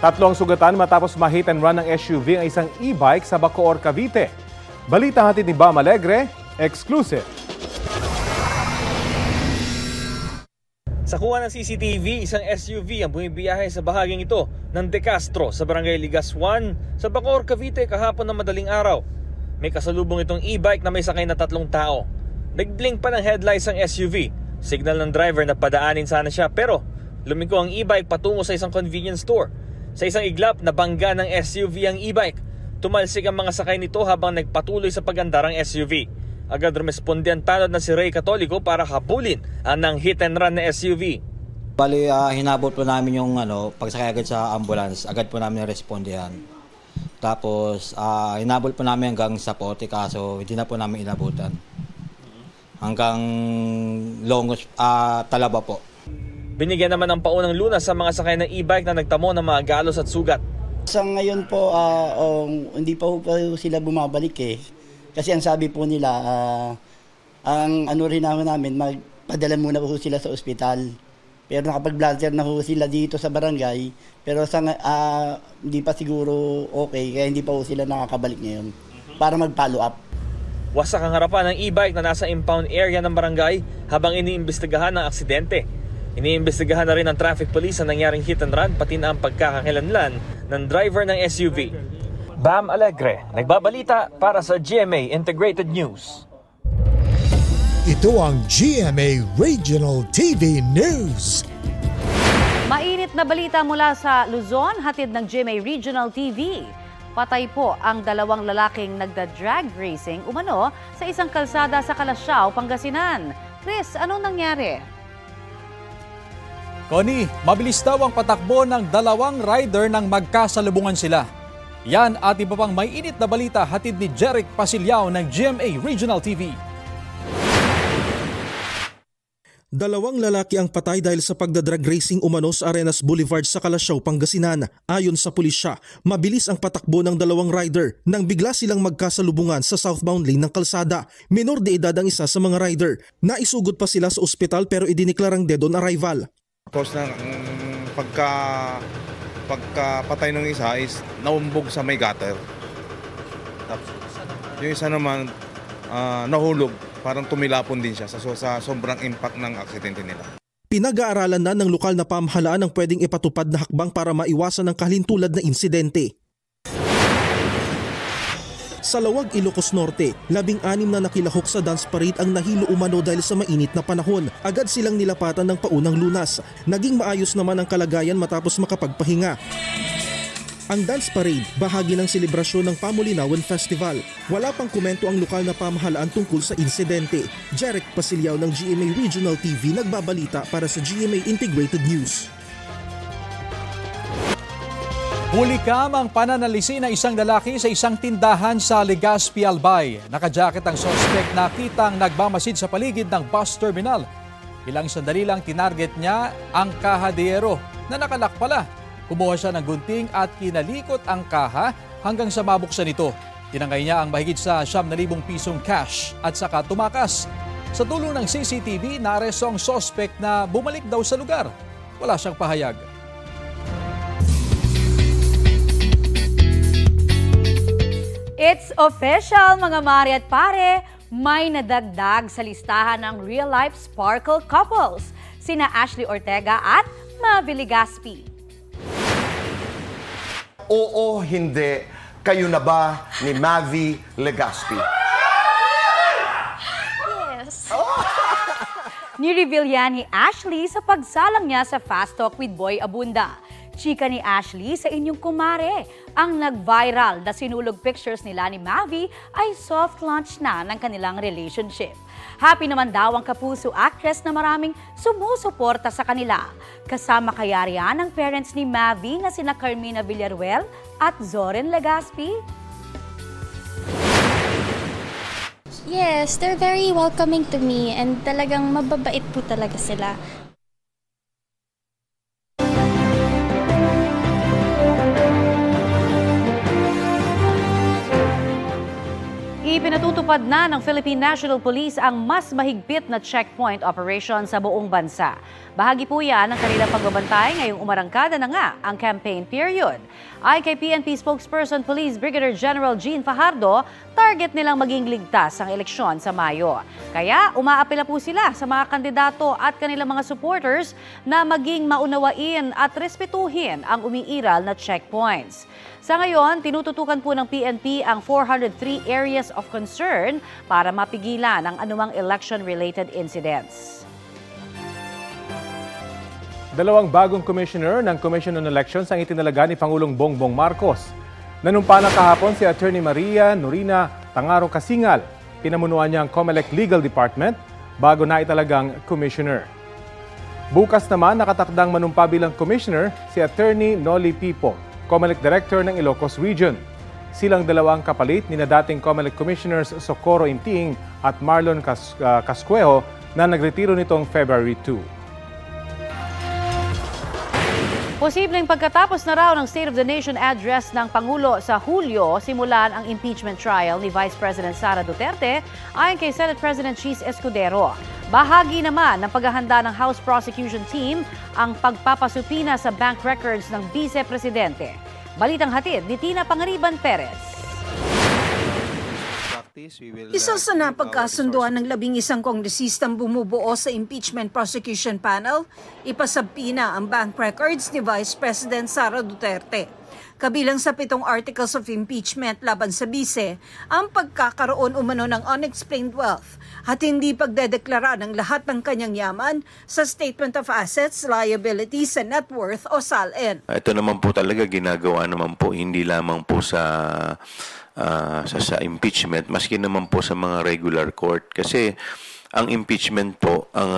Tatlo ang sugatan matapos ma-hit and run ng SUV ang isang e-bike sa Bacoor, Cavite. Balita hatid ni Bam Alegre, exclusive. Sa kuha ng CCTV, isang SUV ang bumibiyahe sa bahaging ito ng De Castro sa Barangay Ligas 1 sa Bacoor, Cavite kahapon ng madaling araw. May kasalubong itong e-bike na may sakay na 3 tao. Nag-blink pa ng headlights ang SUV. Signal ng driver na padaanin sana siya pero lumiko ang e-bike patungo sa isang convenience store. Sa isang iglap, nabangga ng SUV ang e-bike. Tumalsik ang mga sakay nito habang nagpatuloy sa pag-andar ang SUV. Agad rumesponde ang tanod na si Ray Catolico para habulin ang nang hit and run na SUV. Bali, hinabot po namin yung pagsakay agad sa ambulance. Agad po namin respondihan. Tapos, hinabot po namin hanggang sa Pote kaso hindi na po namin inabutan. Hanggang Longos, Talaba po. Binigyan naman ng paunang lunas sa mga sakay ng e-bike na nagtamo ng mga galos at sugat. Sa ngayon po, hindi pa sila bumabalik eh. Kasi ang sabi po nila, ang ano rin namin, magpadala muna po sila sa ospital. Pero nakapag-bladder na po sila dito sa barangay. Pero hindi pa siguro okay, kaya hindi pa po sila nakakabalik ngayon para mag-follow up. Wasak ang harapan ng e-bike na nasa impound area ng barangay habang iniimbestigahan ng aksidente. Iniimbestigahan na rin ng traffic police ang nangyaring hit and run pati na ang pagkakakilanlan ng driver ng SUV. Bam Alegre, nagbabalita para sa GMA Integrated News. Ito ang GMA Regional TV News. Mainit na balita mula sa Luzon, hatid ng GMA Regional TV. Patay po ang 2 lalaking nagda-drag racing umano sa isang kalsada sa Calasiao, Pangasinan. Chris, anong nangyari? Connie, mabilis daw ang patakbo ng 2 rider nang magkasalubungan sila. Yan at iba pang may init na balita hatid ni Jeric Pasilyao ng GMA Regional TV. 2 lalaki ang patay dahil sa pagdadrag racing umano sa Arenas Boulevard sa Calasiao, Pangasinan. Ayon sa pulisya, mabilis ang patakbo ng 2 rider nang bigla silang magkasalubungan sa southbound lane ng kalsada. Minor de edad ang isa sa mga rider. Naisugod pa sila sa ospital pero idineklarang dead on arrival. Tapos na pagkapatay ng isa is naumbog sa may gutter. Tapos yung isa naman nahulog, parang tumilapon din siya sa sobrang impact ng aksidente nila. Pinag-aaralan na ng lokal na pamahalaan ang pwedeng ipatupad na hakbang para maiwasan ang kahintulad na insidente. Sa Lawag, Ilocos Norte, 16 na nakilahok sa dance parade ang nahilo umano dahil sa mainit na panahon. Agad silang nilapatan ng paunang lunas. Naging maayos naman ang kalagayan matapos makapagpahinga. Ang dance parade, bahagi ng selebrasyon ng Pamulinawan Festival. Wala pang komento ang lokal na pamahalaan tungkol sa insidente. Jeric Pasilyao ng GMA Regional TV nagbabalita para sa GMA Integrated News. Hulikam ang pananalisin ng isang lalaki sa isang tindahan sa Legazpi, Albay. Nakajacket ang suspect na kitang nagmamasid sa paligid ng bus terminal. Ilang sandali lang tinarget niya ang kahadiyero na nakalak pala. Kumuha siya ng gunting at kinalikot ang kaha hanggang sa mabuksan ito. Tinangay niya ang mahigit sa 9,000 pisong cash at saka tumakas. Sa tulong ng CCTV, naaresto ang suspect na bumalik daw sa lugar. Wala siyang pahayag. It's official mga mari at pare, may nadagdag sa listahan ng real-life sparkle couples, sina Ashley Ortega at Mavi Legaspi. Oo, hindi. Kayo na ba ni Mavi Legaspi? Yes. Ni-reveal yan ni Ashley sa pagsalang niya sa Fast Talk with Boy Abunda. Chika ni Ashley sa inyong kumare. Ang nag-viral na sinulog pictures nila ni Mavi ay soft launch na ng kanilang relationship. Happy naman daw ang kapuso actress na maraming sumusuporta sa kanila. Kasama kaya riyan ang parents ni Mavi na sina Carmina Villaruel at Zoren Legaspi? Yes, they're very welcoming to me and talagang mababait po talaga sila. Ipinatutupad Natupad na ng Philippine National Police ang mas mahigpit na checkpoint operation sa buong bansa. Bahagi po yan ng kanilang pagbabantay ngayong umarangkada na nga ang campaign period. Ay kay PNP spokesperson Police Brigadier General Jean Fajardo, target nilang maging ligtas ang eleksyon sa Mayo. Kaya umaapela po sila sa mga kandidato at kanilang mga supporters na maging maunawain at respetuhin ang umiiral na checkpoints. Sa ngayon, tinututukan po ng PNP ang 403 areas of concern para mapigilan ang anumang election-related incidents. Dalawang bagong commissioner ng Commission on Elections ang itinalaga ni Pangulong Bongbong Marcos. Nanumpana kahapon si Attorney Maria Norina Tangarong Kasingal. Pinamunuan niya ang COMELEC Legal Department bago na italagang commissioner. Bukas naman nakatakdang manumpa bilang commissioner si Attorney Noli Pipo, COMELEC Director ng Ilocos Region. Silang dalawang kapalit ni na dating COMELEC Commissioners Socorro Inting at Marlon Cascuejo na nagretiro nitong February 2. Posibleng pagkatapos na raw ng State of the Nation address ng Pangulo sa Hulyo, simulan ang impeachment trial ni Vice President Sara Duterte ayon kay Senate President Chis Escudero. Bahagi naman ng paghahanda ng House Prosecution Team ang pagpapasupina sa bank records ng Vice Presidente. Balitang hatid ni Tina Pangariban Perez. Isa sa napagkasunduan ng 11 kongresistang bumubuo sa impeachment prosecution panel, ipasabpina ang bank records ni Vice President Sara Duterte. Kabilang sa 7 articles of impeachment laban sa bise, ang pagkakaroon umano ng unexplained wealth at hindi pagdedeklara ng lahat ng kanyang yaman sa Statement of Assets, Liabilities and Net Worth o SALN. Ito naman po talaga ginagawa naman po hindi lamang po sa impeachment, maski naman po sa mga regular court. Kasi ang impeachment po, ang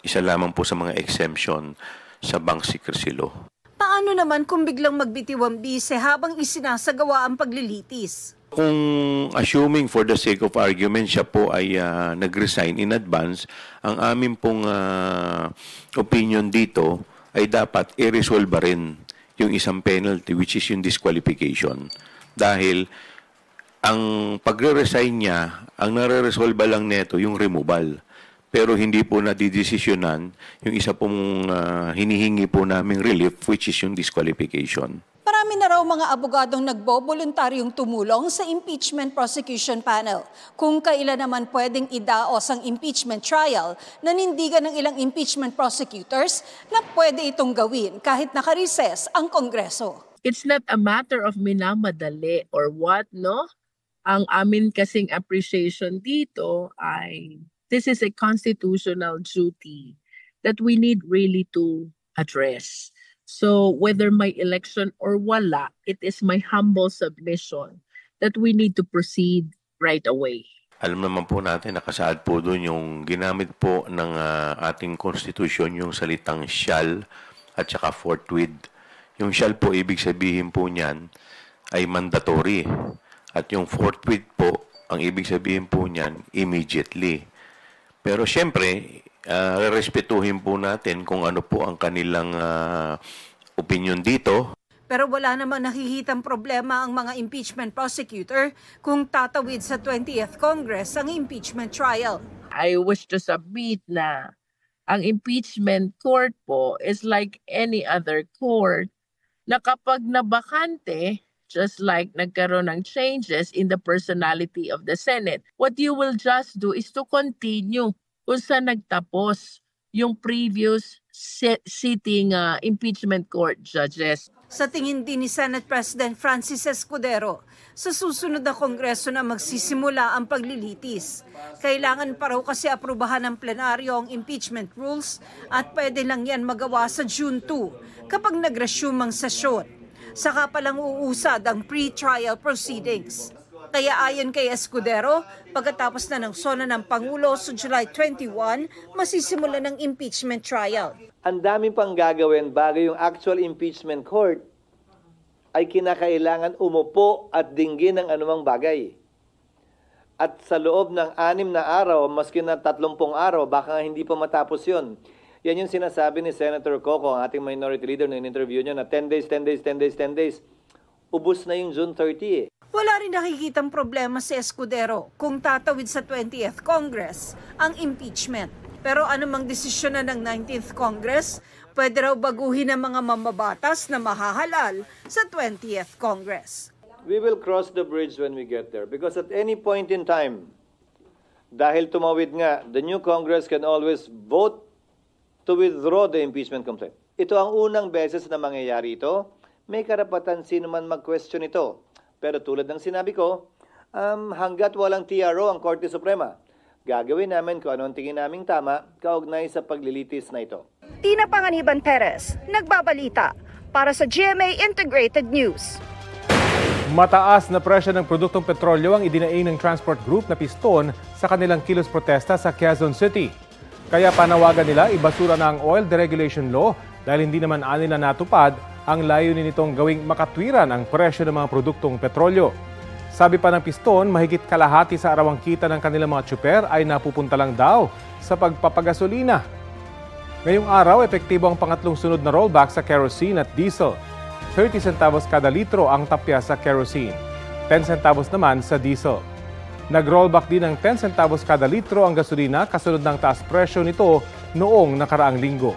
isa lamang po sa mga exemption sa bank secrecy law. Paano naman kung biglang magbitiw ang bise habang isinasagawa ang paglilitis? Kung assuming for the sake of argument, siya po ay nag-resign in advance, ang amin pong opinion dito ay dapat i-resolve rin yung isang penalty, which is yung disqualification. Dahil ang pagre-resign niya, ang nare-resolve lang neto yung removal. Pero hindi po nadidesisyonan yung isa pong hinihingi po naming relief, which is yung disqualification. Marami na raw mga abogadong nagbo-voluntaryong tumulong sa impeachment prosecution panel. Kung kailan naman pwedeng idaos ang impeachment trial, nanindigan ng ilang impeachment prosecutors na pwede itong gawin kahit naka-recess ang Kongreso. It's not a matter of minamadali or what, no? Ang amin kasing appreciation dito ay this is a constitutional duty that we need really to address. So whether may election or wala, it is my humble submission that we need to proceed right away. Alam naman po natin, nakasaad po doon yung ginamit po ng ating constitution, yung salitang shall at saka forthwith. Yung shall po, ibig sabihin po niyan ay mandatory. At yung forthwith po, ang ibig sabihin po niyan, immediately. Pero syempre, respetuhin po natin kung ano po ang kanilang opinion dito. Pero wala namang nakikitang problema ang mga impeachment prosecutor kung tatawid sa 20th Congress ang impeachment trial. I wish to submit na ang impeachment court po is like any other court na kapag nabakante, just like nagkaroon ng changes in the personality of the Senate, what you will just do is to continue kung saan nagtapos yung previous sitting impeachment court judges. Sa tingin din ni Senate President Francis Escudero, sa susunod na Kongreso na magsisimula ang paglilitis. Kailangan pa raw kasi aprubahan ng plenaryo ang impeachment rules at pwede lang yan magawa sa June 2 kapag nag-resume ang sesyon. Saka palang uusad ang pre-trial proceedings. Kaya ayon kay Escudero, pagkatapos na ng sona ng Pangulo sa July 21, masisimula ng impeachment trial. Ang dami pang gagawin bago yung actual impeachment court ay kinakailangan umupo at dinggin ng anumang bagay. At sa loob ng 6 na araw, maski na 30 araw, baka hindi pa matapos yun. Yan yung sinasabi ni Senator Coco, ang ating minority leader na in-interview niya na 10 days. Ubus na yung June 30 eh. Wala rin nakikitang problema si Escudero kung tatawid sa 20th Congress ang impeachment. Pero anumang desisyon na ng 19th Congress, pwede raw baguhin ang mga mamabatas na mahahalal sa 20th Congress. We will cross the bridge when we get there because at any point in time, dahil tumawid nga, the new Congress can always vote to withdraw the impeachment complaint. Ito ang unang beses na mangyayari ito. May karapatan sino man mag-question ito. Pero tulad ng sinabi ko, hanggat walang TRO ang Korte Suprema, gagawin namin kung ano ang tingin naming tama kaugnay sa paglilitis na ito. Tina Panganiban Perez, nagbabalita para sa GMA Integrated News. Mataas na presyo ng produktong petrolyo ang idinaing ng Transport Group na Piston sa kanilang kilos protesta sa Quezon City. Kaya panawagan nila ibasura na ang oil deregulation law dahil hindi naman nila natupad ang layunin nitong gawing makatwiran ang presyo ng mga produktong petrolyo. Sabi pa ng Piston, mahigit kalahati sa arawang kita ng kanilang mga tsuper ay napupunta lang daw sa pagpapagasolina. Ngayong araw, epektibo ang pangatlong sunod na rollback sa kerosene at diesel. 30 centavos kada litro ang tapya sa kerosene, 10 centavos naman sa diesel. Nag-rollback din ng 10 centavos kada litro ang gasolina kasunod ng taas presyo nito noong nakaraang linggo.